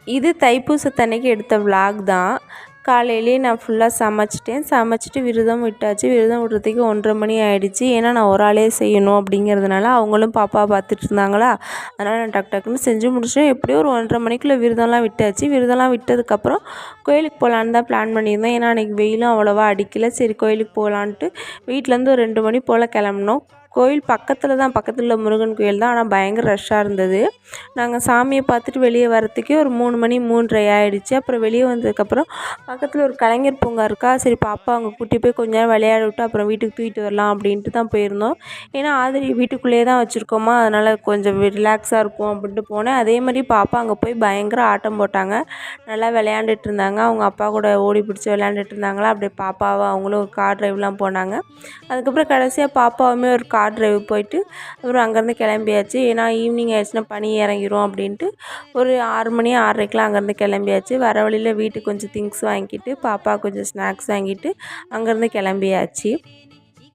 இது தைப்பூசத்தன்னைக்கு எடுத்த விலாக் தான். காலையிலேயே நான் ஃபுல்லாக சமைச்சிட்டு விரதம் விட்டாச்சு. விரதம் விடுறதுக்கு 1:30 மணி ஆகிடுச்சு. ஏன்னா நான் ஒரு ஆளே செய்யணும் அப்படிங்கிறதுனால அவங்களும் பாப்பா பார்த்துட்டு இருந்தாங்களா, அதனால் நான் டக்கு டக்குன்னு செஞ்சு முடிச்சேன். எப்படியும் ஒரு 1:30 மணிக்குள்ளே விரதம்லாம் விட்டாச்சு. விரதம்லாம் விட்டதுக்கப்புறம் கோயிலுக்கு போகலான்னு தான் பிளான் பண்ணியிருந்தேன். ஏன்னா அன்றைக்கி வெயிலும் அவ்வளோவா அடிக்கல. சரி கோயிலுக்கு போகலான்ட்டு வீட்டிலேருந்து ஒரு 2 மணி போல் கிளம்புனோம். கோயில் பக்கத்தில் உள்ள முருகன் கோயில் தான். ஆனால் பயங்கர ரஷ்ஷாக இருந்தது. நாங்கள் சாமியை பார்த்துட்டு வெளியே வரத்துக்கே ஒரு 3 மணி 3:30 ஆகிடுச்சு. அப்புறம் வெளியே வந்ததுக்கப்புறம் பக்கத்தில் ஒரு கலைஞர் பூங்கா இருக்கா, சரி பாப்பா அங்கே கூட்டி போய் கொஞ்ச நேரம் விளையாட விட்டு அப்புறம் வீட்டுக்கு தூக்கிட்டு வரலாம் அப்படின்ட்டு தான் போயிருந்தோம். ஏன்னா ஆதிரி வீட்டுக்குள்ளேயே தான் வச்சுருக்கோமா, அதனால் கொஞ்சம் ரிலாக்ஸாக இருக்கும் அப்படின்ட்டு போனேன். அதே மாதிரி பாப்பா அங்கே போய் பயங்கர ஆட்டம் போட்டாங்க. நல்லா விளையாண்டுட்டு இருந்தாங்க. அவங்க அப்பா கூட ஓடி பிடிச்சி விளையாண்டுட்டு இருந்தாங்களா, அப்படியே பாப்பாவை அவங்களும் ஒரு கார் டிரைவ்லாம் போனாங்க. அதுக்கப்புறம் கடைசியாக பாப்பாவுமே ஒரு கார் டிரைவ் போயிட்டு அப்புறம் அங்கேருந்து கிளம்பியாச்சு. ஏன்னா ஈவினிங் ஆயிடுச்சுன்னா பனி இறங்கிரும் அப்படின்ட்டு ஒரு 6 மணி 6:30க்கெலாம் அங்கேருந்து கிளம்பியாச்சு. வர வழியில் வீட்டுக்கு கொஞ்சம் திங்ஸ் வாங்கிட்டு பாப்பா கொஞ்சம் ஸ்நாக்ஸ் வாங்கிட்டு அங்கேருந்து கிளம்பியாச்சு.